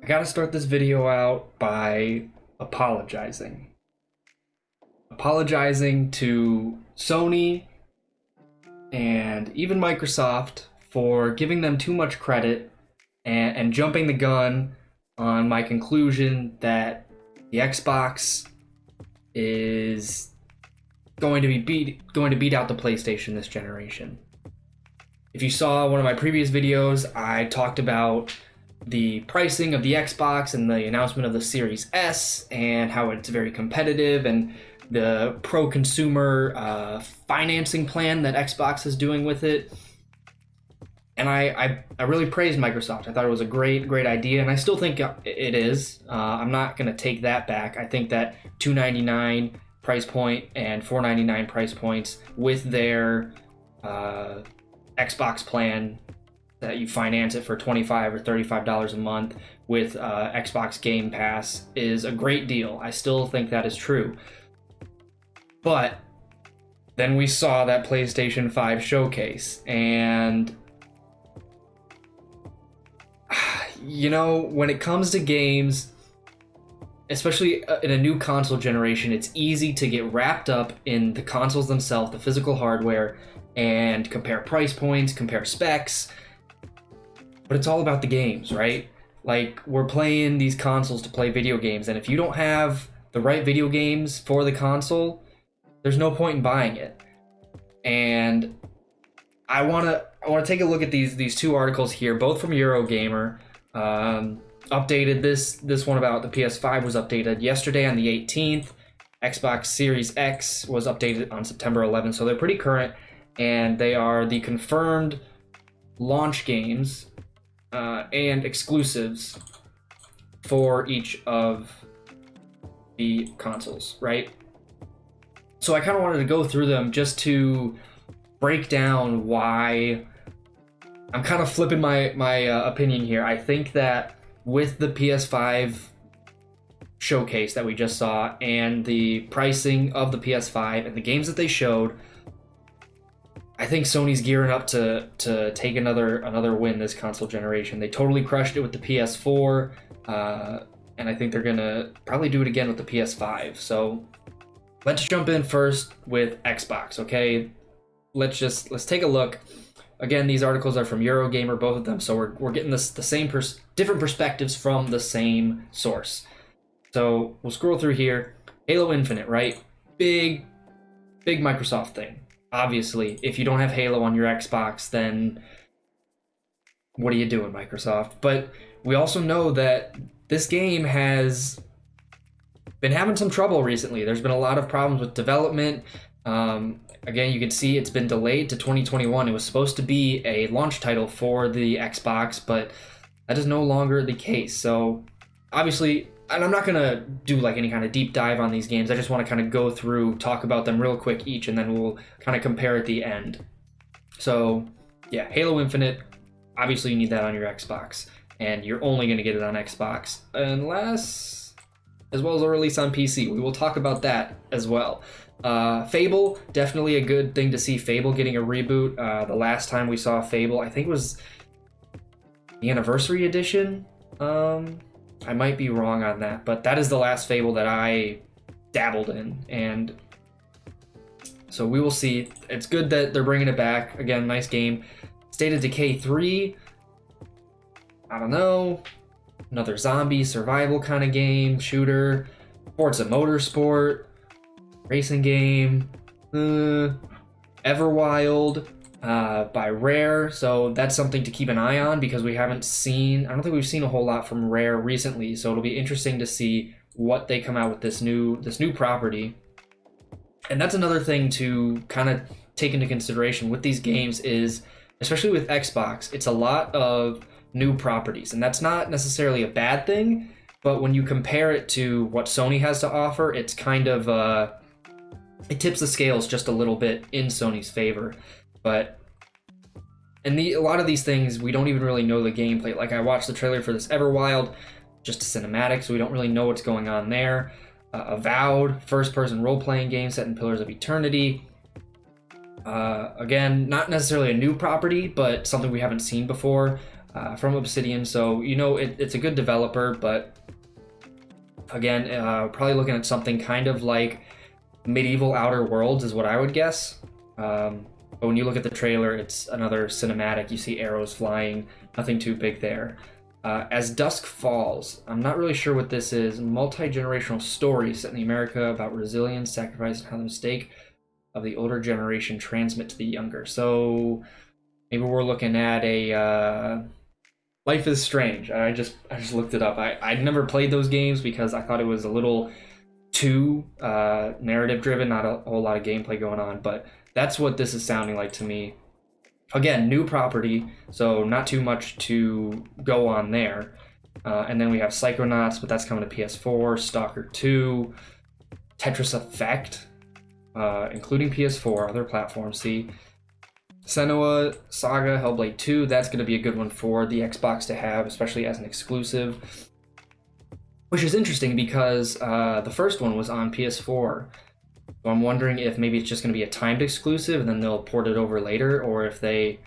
gotta start this video out by apologizing. Apologizing to Sony and even Microsoft for giving them too much credit and jumping the gun on my conclusion that the Xbox is going to beat out the PlayStation this generation. If you saw one of my previous videos, I talked about the pricing of the Xbox and the announcement of the Series S and how it's very competitive and the pro-consumer financing plan that Xbox is doing with it. And I really praised Microsoft. I thought it was a great idea, and I still think it is. I'm not going to take that back. I think that $299 price point and $499 price points with their Xbox plan that you finance it for $25 or $35 a month with Xbox Game Pass is a great deal. I still think that is true. But then we saw that PlayStation 5 showcase, and you know, when it comes to games, especially in a new console generation, it's easy to get wrapped up in the consoles themselves, the physical hardware, and compare price points, compare specs. But it's all about the games, right? Like, we're playing these consoles to play video games, and if you don't have the right video games for the console, there's no point in buying it. And I want to take a look at these two articles here, both from Eurogamer. Updated this one about the PS5 was updated yesterday on the 18th. Xbox Series X was updated on September 11th, so they're pretty current, and they are the confirmed launch games and exclusives for each of the consoles, right? So I kind of wanted to go through them just to break down why I'm kind of flipping my opinion here. I think that with the PS5 showcase that we just saw and the pricing of the PS5 and the games that they showed, I think Sony's gearing up to take another win this console generation. They totally crushed it with the PS4, and I think they're gonna probably do it again with the PS5. So let's jump in first with Xbox, okay? Let's take a look. Again, these articles are from Eurogamer, both of them, so we're getting the same different perspectives from the same source. So we'll scroll through here. Halo Infinite, right? Big Microsoft thing. Obviously, if you don't have Halo on your Xbox, then what are you doing, Microsoft? But we also know that this game has been having some trouble recently. There's been a lot of problems with development. Again, you can see it's been delayed to 2021. It was supposed to be a launch title for the Xbox, but that is no longer the case. So obviously, and I'm not going to do like any kind of deep dive on these games. I just want to kind of go through, talk about them real quick each, and then we'll kind of compare at the end. So yeah, Halo Infinite, obviously you need that on your Xbox, and you're only going to get it on Xbox unless, as well as a release on PC. We will talk about that as well. Fable, definitely a good thing to see Fable getting a reboot. The last time we saw Fable, I think it was the Anniversary Edition. I might be wrong on that, but that is the last Fable that I dabbled in, and so we will see. It's good that they're bringing it back. Again, nice game. State of Decay 3, I don't know, another zombie survival kind of game, shooter. Forza Motorsport, racing game. Everwild by Rare, so that's something to keep an eye on because we haven't seen, I don't think we've seen a whole lot from Rare recently, so it'll be interesting to see what they come out with this new property. And that's another thing to kind of take into consideration with these games is, especially with Xbox, it's a lot of new properties, and that's not necessarily a bad thing, but when you compare it to what Sony has to offer, it's kind of it tips the scales just a little bit in Sony's favor. But a lot of these things, we don't even really know the gameplay. Like, I watched the trailer for this Everwild, just a cinematic, so we don't really know what's going on there. Avowed, first-person role-playing game set in Pillars of Eternity. Again, not necessarily a new property, but something we haven't seen before. from Obsidian. So, it's a good developer, but again, probably looking at something kind of like Medieval Outer Worlds is what I would guess. But when you look at the trailer, it's another cinematic. You see arrows flying, nothing too big there. As Dusk Falls, I'm not really sure what this is. Multi-generational story set in the America about resilience, sacrifice, and how the mistake of the older generation transmit to the younger. So maybe we're looking at a Life is Strange. I just looked it up. I'd never played those games because I thought it was a little too narrative driven, not a whole lot of gameplay going on, but that's what this is sounding like to me. Again, new property, so not too much to go on there. And then we have Psychonauts, but that's coming to PS4, Stalker 2, Tetris Effect, including PS4, other platforms. See, Senua Saga, Hellblade 2, that's going to be a good one for the Xbox to have, especially as an exclusive. Which is interesting because the first one was on PS4. So I'm wondering if maybe it's just going to be a timed exclusive and then they'll port it over later, or if they,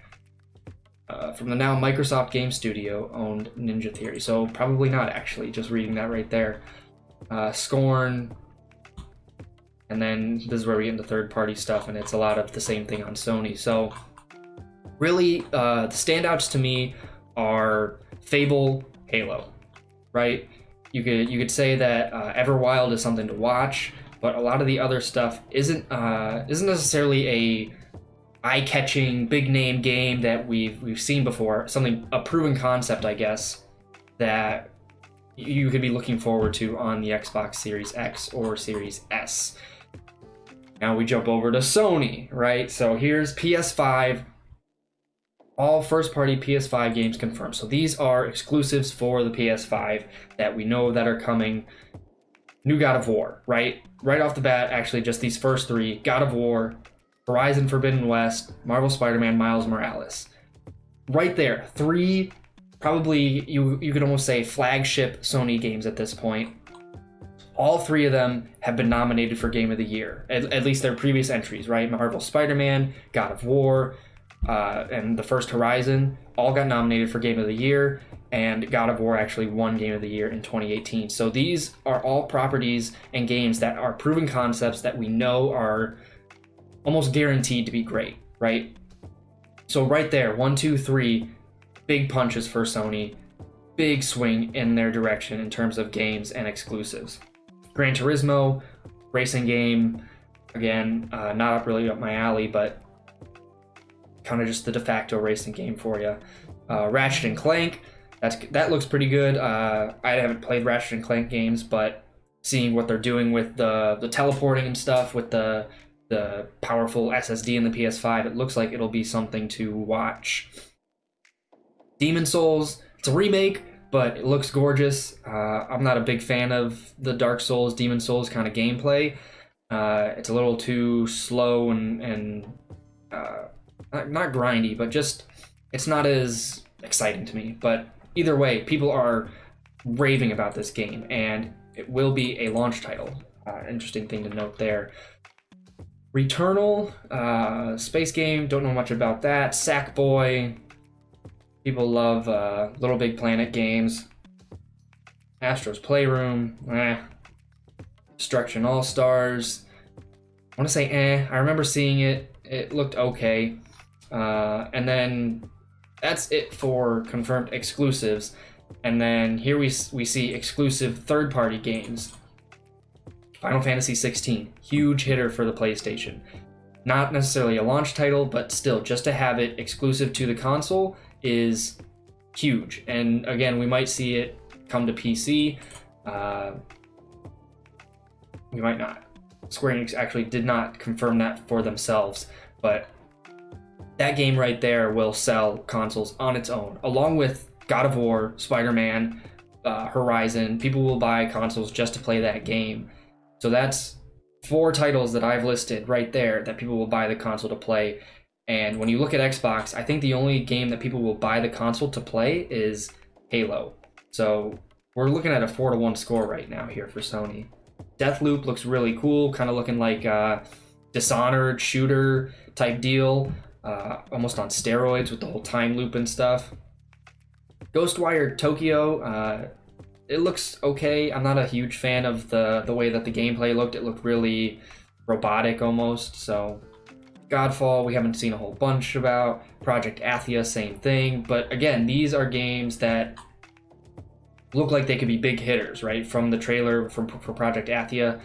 from the now Microsoft Game Studio, owned Ninja Theory. So probably not, actually, just reading that right there. Scorn, and then this is where we get into third-party stuff, and it's a lot of the same thing on Sony. So really, the standouts to me are Fable, Halo, right? You could say that Everwild is something to watch, but a lot of the other stuff isn't necessarily a eye-catching, big-name game that we've seen before. A proven concept, I guess, that you could be looking forward to on the Xbox Series X or Series S. Now we jump over to Sony, right? So here's PS5. All first-party PS5 games confirmed. So these are exclusives for the PS5 that we know that are coming. New God of War, right? Right off the bat, actually, just these first three. God of War, Horizon Forbidden West, Marvel Spider-Man, Miles Morales. Right there, three, probably, you could almost say flagship Sony games at this point. All three of them have been nominated for Game of the Year, at least their previous entries, right? Marvel Spider-Man, God of War, and the first Horizon all got nominated for Game of the Year, and God of War actually won Game of the Year in 2018. So these are all properties and games that are proven concepts that we know are almost guaranteed to be great, right? So right there, 1, 2, 3, big punches for Sony, big swing in their direction in terms of games and exclusives. Gran Turismo, racing game, again, not really up my alley, but kind of just the de facto racing game for you. Ratchet and Clank, that looks pretty good. I haven't played Ratchet and Clank games, but seeing what they're doing with the teleporting and stuff, with the powerful SSD in the PS5, it looks like it'll be something to watch. Demon Souls, it's a remake, but it looks gorgeous. I'm not a big fan of the Dark Souls, Demon Souls kind of gameplay. It's a little too slow and not grindy, but just it's not as exciting to me. But either way, people are raving about this game, and it will be a launch title. Interesting thing to note there. Returnal, space game, don't know much about that. Sackboy, people love Little Big Planet games. Astro's Playroom, Destruction All Stars, I want to say I remember seeing it, it looked okay. And then that's it for confirmed exclusives. And then here we see exclusive third-party games. Final Fantasy 16, huge hitter for the PlayStation. Not necessarily a launch title, but still, just to have it exclusive to the console is huge. And again, we might see it come to PC. We might not. Square Enix actually did not confirm that for themselves, but that game right there will sell consoles on its own, along with God of War, Spider-Man, Horizon. People will buy consoles just to play that game. So that's 4 titles that I've listed right there that people will buy the console to play. And when you look at Xbox, I think the only game that people will buy the console to play is Halo. So we're looking at a 4-1 score right now here for Sony. Deathloop looks really cool, kind of looking like Dishonored shooter type deal, almost on steroids with the whole time loop and stuff. Ghostwire Tokyo, it looks okay. I'm not a huge fan of the way that the gameplay looked. It looked really robotic almost. So Godfall, we haven't seen a whole bunch about. Project Athia, same thing. But again, these are games that look like they could be big hitters, right? From the trailer for Project Athia,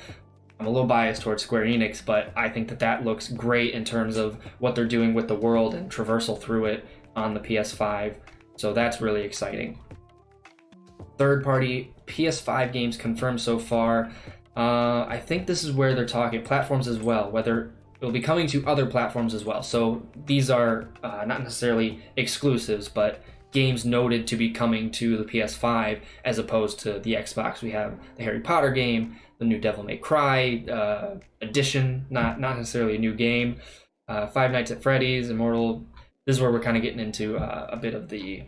I'm a little biased towards Square Enix, but I think that looks great in terms of what they're doing with the world and traversal through it on the PS5. So that's really exciting. Third-party PS5 games confirmed so far. I think this is where they're talking platforms as well, whether it'll be coming to other platforms as well. So these are not necessarily exclusives, but games noted to be coming to the PS5 as opposed to the Xbox. We have the Harry Potter game, the new Devil May Cry edition, not necessarily a new game. Five Nights at Freddy's, Immortal. This is where we're kind of getting into a bit of the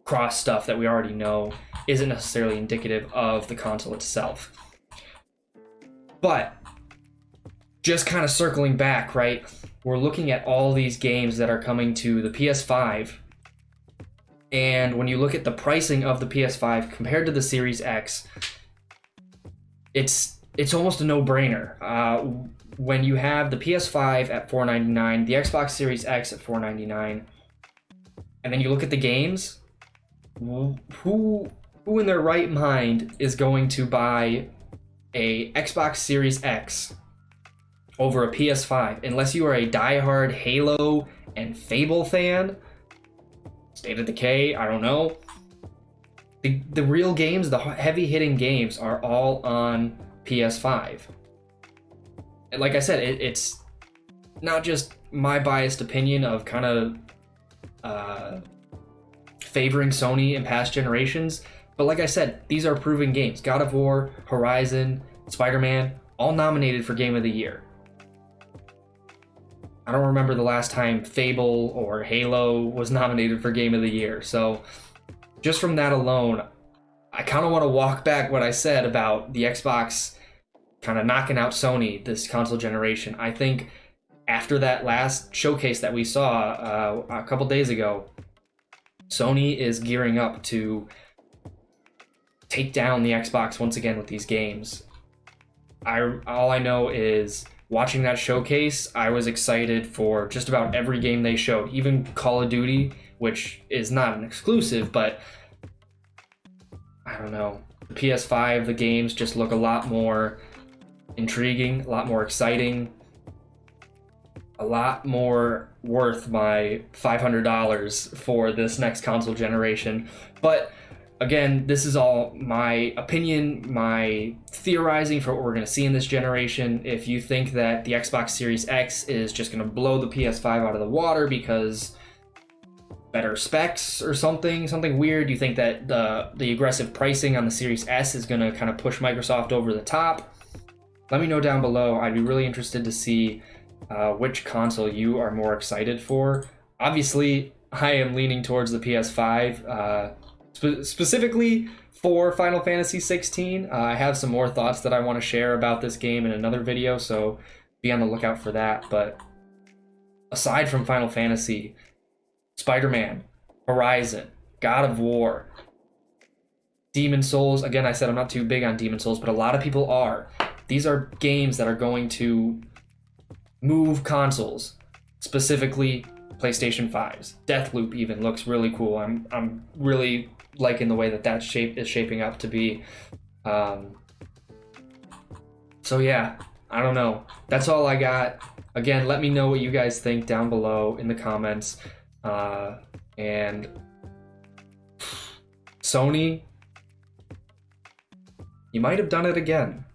cross stuff that we already know isn't necessarily indicative of the console itself. But just kind of circling back, right? We're looking at all these games that are coming to the PS5. And when you look at the pricing of the PS5 compared to the Series X, it's almost a no-brainer. When you have the PS5 at $499, the Xbox Series X at $499, and then you look at the games, who in their right mind is going to buy a Xbox Series X over a PS5 unless you are a diehard Halo and Fable fan? State of Decay, I don't know. The real games, the heavy-hitting games, are all on PS5. And like I said, it's not just my biased opinion of kind of favoring Sony in past generations, but like I said, these are proven games. God of War, Horizon, Spider-Man, all nominated for Game of the Year. I don't remember the last time Fable or Halo was nominated for Game of the Year. So just from that alone, I kind of want to walk back what I said about the Xbox kind of knocking out Sony this console generation. I think after that last showcase that we saw a couple days ago, Sony is gearing up to take down the Xbox once again with these games. All I know is watching that showcase, I was excited for just about every game they showed, even Call of Duty, which is not an exclusive, but I don't know. The PS5, the games just look a lot more intriguing, a lot more exciting, a lot more worth my $500 for this next console generation. But again, this is all my opinion, my theorizing for what we're going to see in this generation. If you think that the Xbox Series X is just going to blow the PS5 out of the water because better specs or something weird, you think that the aggressive pricing on the Series S is going to kind of push Microsoft over the top, let me know down below. I'd be really interested to see which console you are more excited for. Obviously, I am leaning towards the PS5. Specifically for Final Fantasy 16. I have some more thoughts that I want to share about this game in another video, so be on the lookout for that. But aside from Final Fantasy, Spider-Man, Horizon, God of War, Demon Souls, again, I said I'm not too big on Demon Souls, but a lot of people are. These are games that are going to move consoles, specifically PlayStation 5s. Deathloop even looks really cool. I'm really liking the way that shape is shaping up to be. So yeah, I don't know. That's all I got. Again, let me know what you guys think down below in the comments. And Sony, you might have done it again.